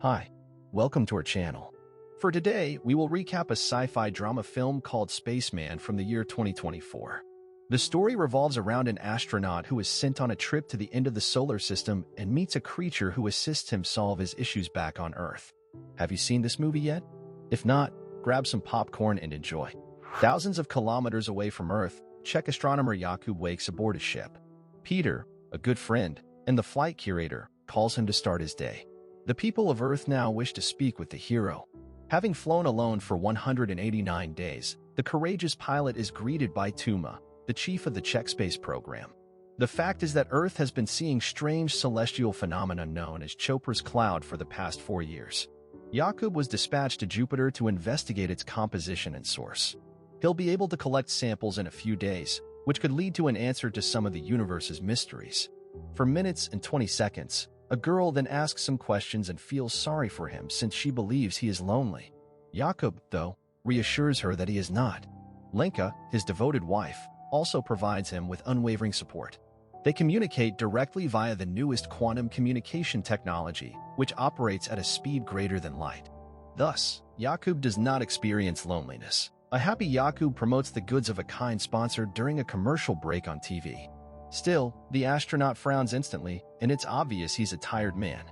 Hi, welcome to our channel. For today, we will recap a sci-fi drama film called Spaceman from the year 2024. The story revolves around an astronaut who is sent on a trip to the end of the solar system and meets a creature who assists him solve his issues back on Earth. Have you seen this movie yet? If not, grab some popcorn and enjoy. Thousands of kilometers away from Earth, Czech astronomer Jakub wakes aboard a ship. Peter, a good friend, and the flight curator, calls him to start his day. The people of Earth now wish to speak with the hero. Having flown alone for 189 days, the courageous pilot is greeted by Tuma, the chief of the Czech space program. The fact is that Earth has been seeing strange celestial phenomena known as Chopra's cloud for the past 4 years. Jakub was dispatched to Jupiter to investigate its composition and source. He'll be able to collect samples in a few days, which could lead to an answer to some of the universe's mysteries. For minutes and 20 seconds, a girl then asks some questions and feels sorry for him since she believes he is lonely. Jakub, though, reassures her that he is not. Lenka, his devoted wife, also provides him with unwavering support. They communicate directly via the newest quantum communication technology, which operates at a speed greater than light. Thus, Jakub does not experience loneliness. A happy Jakub promotes the goods of a kind sponsor during a commercial break on TV. Still, the astronaut frowns instantly, and it's obvious he's a tired man.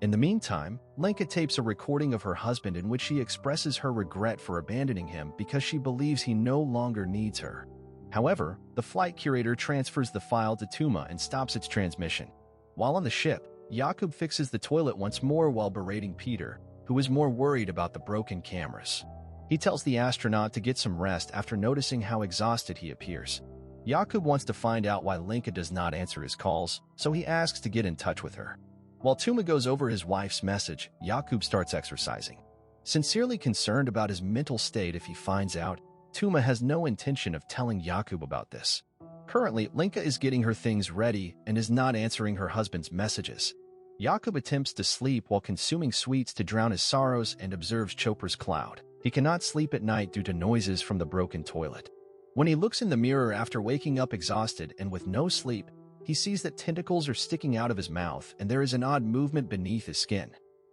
In the meantime, Lenka tapes a recording of her husband in which she expresses her regret for abandoning him because she believes he no longer needs her. However, the flight curator transfers the file to Tuma and stops its transmission. While on the ship, Jakub fixes the toilet once more while berating Peter, who is more worried about the broken cameras. He tells the astronaut to get some rest after noticing how exhausted he appears. Jakub wants to find out why Lenka does not answer his calls, so he asks to get in touch with her. While Tuma goes over his wife's message, Jakub starts exercising. Sincerely concerned about his mental state if he finds out, Tuma has no intention of telling Jakub about this. Currently, Lenka is getting her things ready and is not answering her husband's messages. Jakub attempts to sleep while consuming sweets to drown his sorrows and observes Chopra's cloud. He cannot sleep at night due to noises from the broken toilet. When he looks in the mirror after waking up exhausted and with no sleep, he sees that tentacles are sticking out of his mouth and there is an odd movement beneath his skin.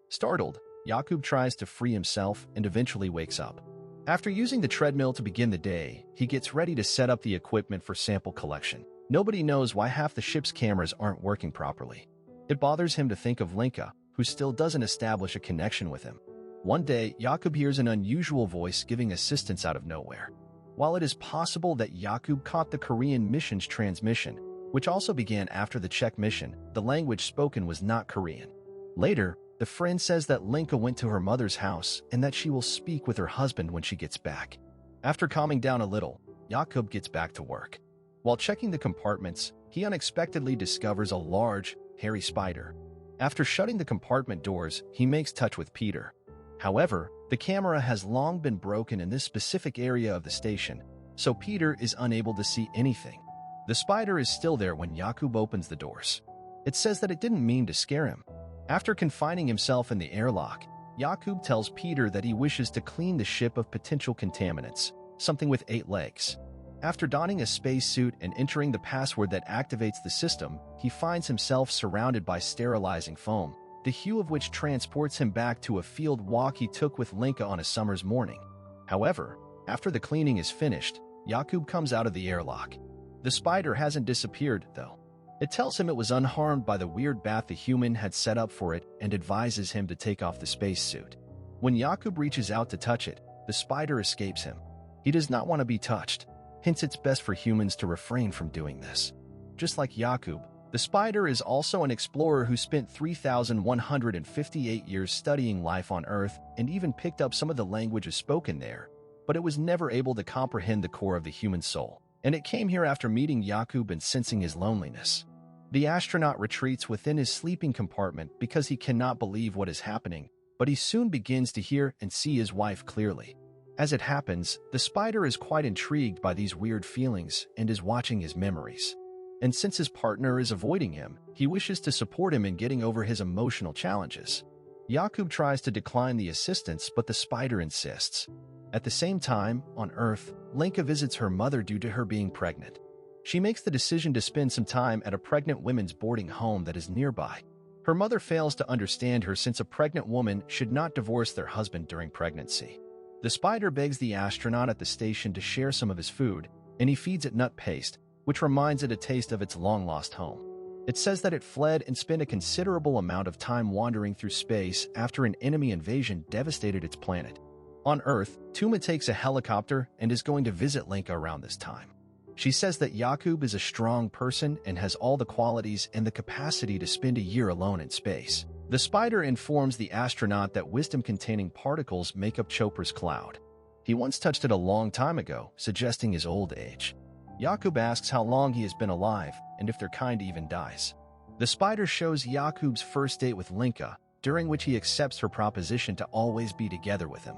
Startled, Jakub tries to free himself and eventually wakes up. After using the treadmill to begin the day, he gets ready to set up the equipment for sample collection. Nobody knows why half the ship's cameras aren't working properly. It bothers him to think of Lenka, who still doesn't establish a connection with him. One day, Jakub hears an unusual voice giving assistance out of nowhere. While it is possible that Jakub caught the Korean mission's transmission, which also began after the Czech mission, the language spoken was not Korean. Later, the friend says that Lenka went to her mother's house and that she will speak with her husband when she gets back. After calming down a little, Jakub gets back to work. While checking the compartments, he unexpectedly discovers a large, hairy spider. After shutting the compartment doors, he makes touch with Peter. However, the camera has long been broken in this specific area of the station, so Peter is unable to see anything. The spider is still there when Jakub opens the doors. It says that it didn't mean to scare him. After confining himself in the airlock, Jakub tells Peter that he wishes to clean the ship of potential contaminants, something with 8 legs. After donning a spacesuit and entering the password that activates the system, he finds himself surrounded by sterilizing foam, the hue of which transports him back to a field walk he took with Lenka on a summer's morning. However, after the cleaning is finished, Jakub comes out of the airlock. The spider hasn't disappeared, though. It tells him it was unharmed by the weird bath the human had set up for it and advises him to take off the spacesuit. When Jakub reaches out to touch it, the spider escapes him. He does not want to be touched, hence it's best for humans to refrain from doing this. Just like Jakub, the spider is also an explorer who spent 3,158 years studying life on Earth and even picked up some of the languages spoken there, but it was never able to comprehend the core of the human soul, and it came here after meeting Jakub and sensing his loneliness. The astronaut retreats within his sleeping compartment because he cannot believe what is happening, but he soon begins to hear and see his wife clearly. As it happens, the spider is quite intrigued by these weird feelings and is watching his memories. And since his partner is avoiding him, he wishes to support him in getting over his emotional challenges. Jakub tries to decline the assistance, but the spider insists. At the same time, on Earth, Lenka visits her mother due to her being pregnant. She makes the decision to spend some time at a pregnant women's boarding home that is nearby. Her mother fails to understand her since a pregnant woman should not divorce their husband during pregnancy. The spider begs the astronaut at the station to share some of his food, and he feeds it nut paste, which reminds it a taste of its long-lost home. It says that it fled and spent a considerable amount of time wandering through space after an enemy invasion devastated its planet. On Earth, Tuma takes a helicopter and is going to visit Linka around this time. She says that Jakub is a strong person and has all the qualities and the capacity to spend a year alone in space. The spider informs the astronaut that wisdom-containing particles make up Chopra's cloud. He once touched it a long time ago, suggesting his old age. Jakub asks how long he has been alive and if their kind even dies. The spider shows Jakub's first date with Linka, during which he accepts her proposition to always be together with him.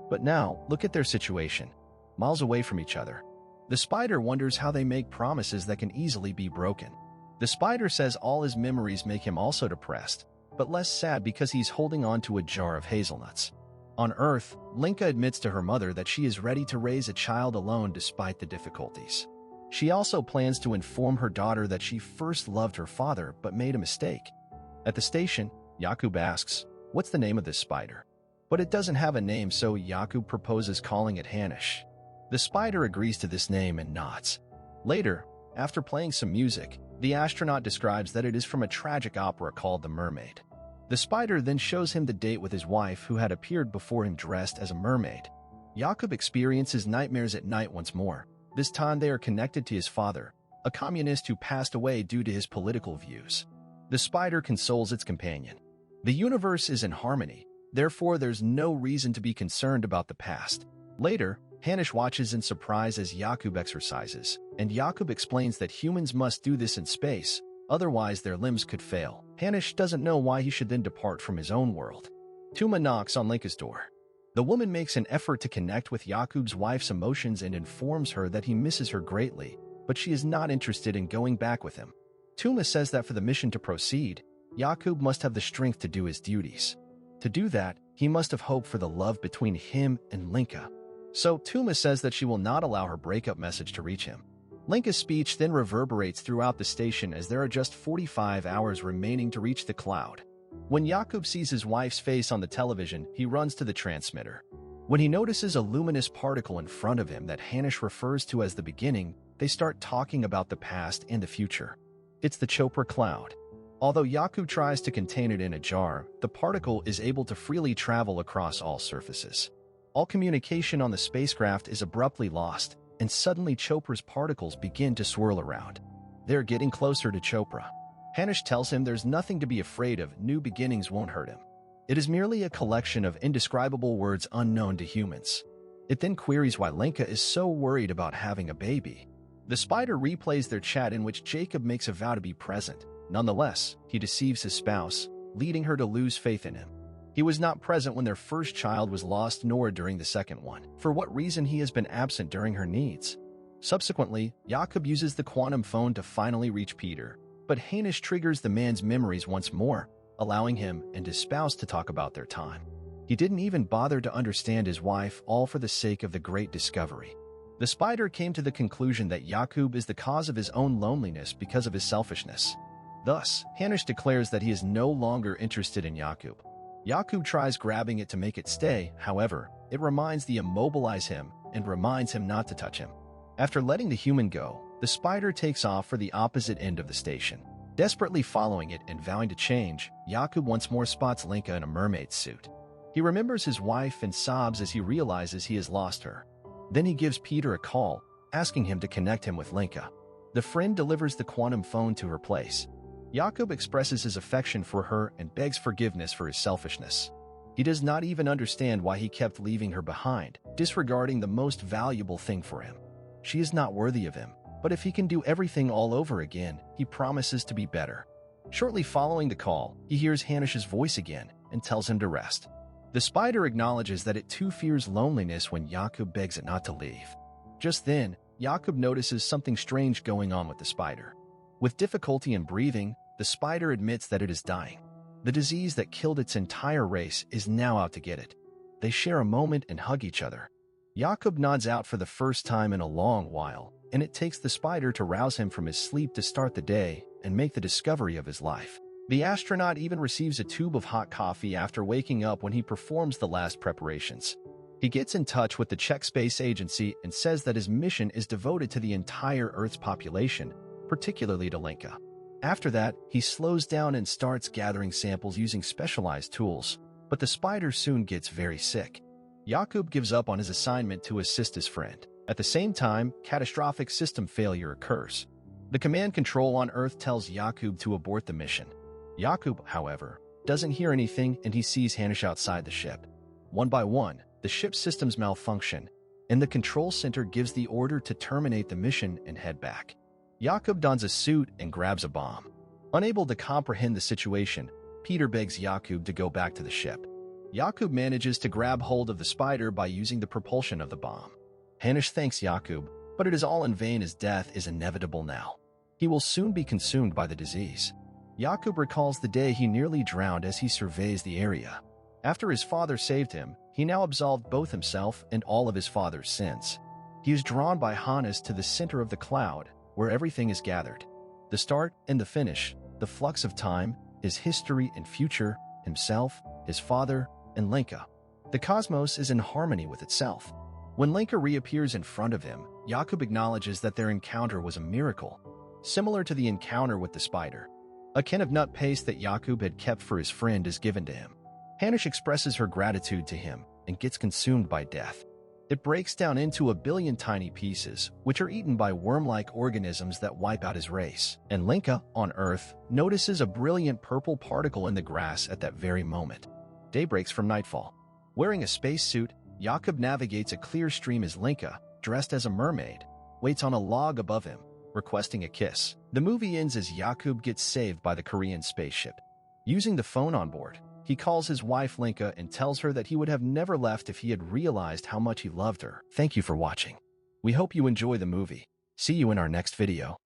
But now, look at their situation. Miles away from each other. The spider wonders how they make promises that can easily be broken. The spider says all his memories make him also depressed, but less sad because he's holding on to a jar of hazelnuts. On Earth, Linka admits to her mother that she is ready to raise a child alone despite the difficulties. She also plans to inform her daughter that she first loved her father but made a mistake. At the station, Jakub asks, "What's the name of this spider?" But it doesn't have a name, so Jakub proposes calling it Hanish. The spider agrees to this name and nods. Later, after playing some music, the astronaut describes that it is from a tragic opera called The Mermaid. The spider then shows him the date with his wife who had appeared before him dressed as a mermaid. Jakub experiences nightmares at night once more. This time they are connected to his father, a communist who passed away due to his political views. The spider consoles its companion. The universe is in harmony, therefore there's no reason to be concerned about the past. Later, Hanish watches in surprise as Jakub exercises, and Jakub explains that humans must do this in space, otherwise their limbs could fail. Hanish doesn't know why he should then depart from his own world. Tuma knocks on Linka's door. The woman makes an effort to connect with Jakub's wife's emotions and informs her that he misses her greatly, but she is not interested in going back with him. Tuma says that for the mission to proceed, Jakub must have the strength to do his duties. To do that, he must have hope for the love between him and Linka. So Tuma says that she will not allow her breakup message to reach him. Linka's speech then reverberates throughout the station as there are just 45 hours remaining to reach the cloud. When Jakub sees his wife's face on the television, he runs to the transmitter. When he notices a luminous particle in front of him that Hanish refers to as the beginning, they start talking about the past and the future. It's the Chopra cloud. Although Jakub tries to contain it in a jar, the particle is able to freely travel across all surfaces. All communication on the spacecraft is abruptly lost, and suddenly Chopra's particles begin to swirl around. They're getting closer to Chopra. Hanish tells him there's nothing to be afraid of, new beginnings won't hurt him. It is merely a collection of indescribable words unknown to humans. It then queries why Linka is so worried about having a baby. The spider replays their chat in which Jakub makes a vow to be present. Nonetheless, he deceives his spouse, leading her to lose faith in him. He was not present when their first child was lost nor during the second one. For what reason he has been absent during her needs. Subsequently, Jakub uses the quantum phone to finally reach Peter, but Hanish triggers the man's memories once more, allowing him and his spouse to talk about their time. He didn't even bother to understand his wife, all for the sake of the great discovery. The spider came to the conclusion that Jakub is the cause of his own loneliness because of his selfishness. Thus, Hanish declares that he is no longer interested in Jakub. Jakub tries grabbing it to make it stay, however, it reminds the immobilize him and reminds him not to touch him. After letting the human go, the spider takes off for the opposite end of the station. Desperately following it and vowing to change, Jakub once more spots Linka in a mermaid suit. He remembers his wife and sobs as he realizes he has lost her. Then he gives Peter a call, asking him to connect him with Linka. The friend delivers the quantum phone to her place. Jakub expresses his affection for her and begs forgiveness for his selfishness. He does not even understand why he kept leaving her behind, disregarding the most valuable thing for him. She is not worthy of him, but if he can do everything all over again, he promises to be better. Shortly following the call, he hears Hanish's voice again and tells him to rest. The spider acknowledges that it too fears loneliness when Jakub begs it not to leave. Just then, Jakub notices something strange going on with the spider. With difficulty in breathing, the spider admits that it is dying. The disease that killed its entire race is now out to get it. They share a moment and hug each other. Jakub nods out for the first time in a long while, and it takes the spider to rouse him from his sleep to start the day and make the discovery of his life. The astronaut even receives a tube of hot coffee after waking up when he performs the last preparations. He gets in touch with the Czech Space Agency and says that his mission is devoted to the entire Earth's population, particularly to Lenka. After that, he slows down and starts gathering samples using specialized tools, but the spider soon gets very sick. Jakub gives up on his assignment to assist his friend. At the same time, catastrophic system failure occurs. The command control on Earth tells Jakub to abort the mission. Jakub, however, doesn't hear anything and he sees Hanish outside the ship. One by one, the ship's systems malfunction, and the control center gives the order to terminate the mission and head back. Jakub dons a suit and grabs a bomb. Unable to comprehend the situation, Peter begs Jakub to go back to the ship. Jakub manages to grab hold of the spider by using the propulsion of the bomb. Hanish thanks Jakub, but it is all in vain as death is inevitable now. He will soon be consumed by the disease. Jakub recalls the day he nearly drowned as he surveys the area. After his father saved him, he now absolved both himself and all of his father's sins. He is drawn by Hannes to the center of the cloud, where everything is gathered. The start and the finish, the flux of time, his history and future, himself, his father, and Lenka. The cosmos is in harmony with itself. When Lenka reappears in front of him, Jakub acknowledges that their encounter was a miracle, similar to the encounter with the spider. A can of nut paste that Jakub had kept for his friend is given to him. Hanish expresses her gratitude to him and gets consumed by death. It breaks down into a billion tiny pieces, which are eaten by worm-like organisms that wipe out his race. And Lenka, on Earth, notices a brilliant purple particle in the grass at that very moment. Day breaks from nightfall. Wearing a spacesuit, Jakub navigates a clear stream as Lenka, dressed as a mermaid, waits on a log above him, requesting a kiss. The movie ends as Jakub gets saved by the Korean spaceship. Using the phone on board, he calls his wife Lenka and tells her that he would have never left if he had realized how much he loved her. Thank you for watching. We hope you enjoy the movie. See you in our next video.